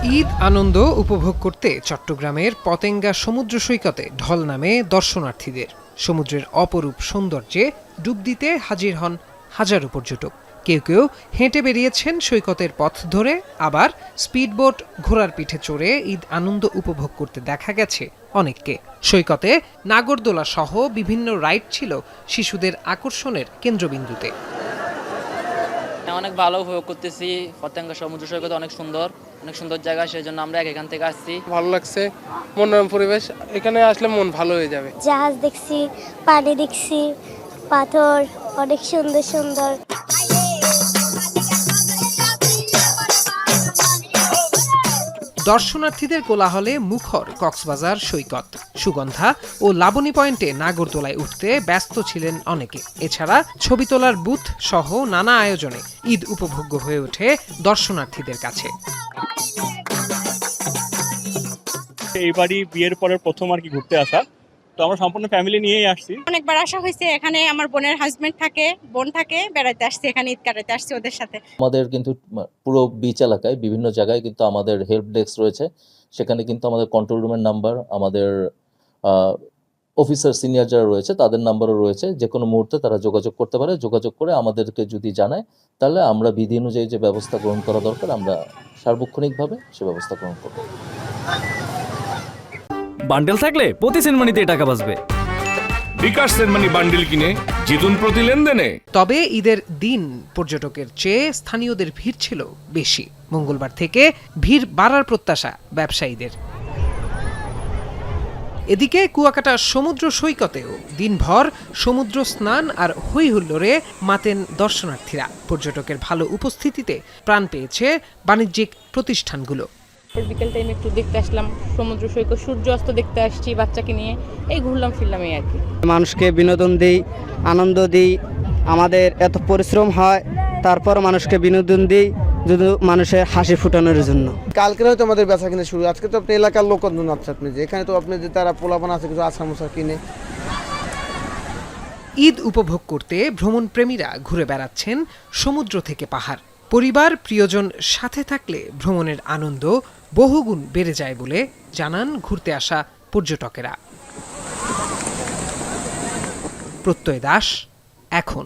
ঈদ আনন্দ উপভোগ করতে চট্টগ্রামের পতেঙ্গা সমুদ্র সৈকতে ঢল নামে দর্শনার্থীদের। সমুদ্রের অপরূপ সৌন্দর্যে ডুব দিতে হাজির হন হাজারো পর্যটক। কেউ কেউ হেঁটে বেরিয়েছেন সৈকতের পথ ধরে, আবার স্পিডবোট, ঘোড়ার পিঠে চড়ে ঈদ আনন্দ উপভোগ করতে দেখা গেছে অনেককে। সৈকতে নাগরদোলা সহ বিভিন্ন রাইড ছিল শিশুদের আকর্ষণের কেন্দ্রবিন্দুতে। অনেক ভালো উপভোগ করতেছি। পতেঙ্গা সমুদ্র সৈকত অনেক সুন্দর জায়গা, সেই জন্য আমরা এখান থেকে আসছি। ভালো লাগছে, মনোরম পরিবেশ, এখানে আসলে মন ভালো হয়ে যাবে। জাহাজ দেখছি, পানি দেখছি, পাথর অনেক সুন্দর সুন্দর। দর্শনার্থীদের কোলাহলে মুখর কক্সবাজার সৈকত। সুগন্ধা ও লাবণী পয়েন্টে নাগরদোলায় উঠতে ব্যস্ত ছিলেন অনেকে। এছাড়া ছবি তোলার বুথ সহ নানা আয়োজনে ঈদ উপভোগ্য হয়ে ওঠে দর্শনার্থীদের কাছে। এইবারই বিয়ের পরের প্রথম আর কি ঘুরতে আসা, তো আমরা সম্পূর্ণ ফ্যামিলি নিয়েই আসছি। অনেকবার আসা হয়েছে, এখানে আমার বোনের হাজবেন্ড থাকে, বোন থাকে, বেড়াতে আসছি, এখানে ঈদ কাটাতে আসছি ওদের সাথে। আমাদের কিন্তু পুরো বিচ এলাকায় বিভিন্ন জায়গায় কিন্তু আমাদের হেল্প ডেস্ক রয়েছে, সেখানে কিন্তু আমাদের কন্ট্রোল রুমের নাম্বার, আমাদের অফিসার সিনিয়র যারা রয়েছে তাদের নাম্বারও রয়েছে। যে কোনো মুহূর্তে তারা যোগাযোগ করতে পারে, যোগাযোগ করে আমাদেরকে যদি জানায় তাহলে আমরা বিধি অনুযায়ী যে ব্যবস্থা গ্রহণ করা দরকার আমরা সার্বক্ষণিকভাবে সে ব্যবস্থা গ্রহণ করব। বান্ডেল থাকলে প্রতি সেনমানিতে টাকা বাঁচবে। বিকাশ সেনমানি বান্ডেল কিনে জিতুন প্রতি লেনদেনে। তবে ঈদের দিন পর্যটকের চেয়ে স্থানীয়দের ভিড় ছিল বেশি। মঙ্গলবার থেকে ভিড় বাড়ার প্রত্যাশা ব্যবসায়ীদের। এদিকে কুয়াকাটা সমুদ্র সৈকতেও দিনভর সমুদ্র স্নান আর হই হুল্লোড়ে মাতেন দর্শনার্থীরা। পর্যটকের ভালো উপস্থিতিতে প্রাণ পেয়েছে বাণিজ্যিক প্রতিষ্ঠানগুলো। বিকেল টাইমে একটু দেখতে আসলাম সমুদ্র সৈকত, সূর্য অস্ত দেখতে আসছি বাচ্চাকে নিয়ে, এই ঘুরলাম ফিরলাম এই আর কি। মানুষকে বিনোদন দিই, আনন্দ দিই, আমাদের এত পরিশ্রম হয় তারপর মানুষকে বিনোদন দিই শুধু মানুষের হাসি ফুটানোর জন্য। কালকে হয়তো আমাদের বেচা কিনে শুরু, আজকে তো আপনি এলাকার লোকজন আছে, আপনি যে এখানে তো আপনি যে তারা পোলাপান আছে কিছু আশা মশা কিনে। ঈদ উপভোগ করতে ভ্রমণ প্রেমীরা ঘুরে বেড়াচ্ছেন সমুদ্র থেকে পাহাড়। পরিবার প্রিয়জন সাথে থাকলে ভ্রমণের আনন্দ বহুগুণ বেড়ে যায় বলে জানান ঘুরতে আসা পর্যটকেরা। প্রত্যয় দাস, এখন।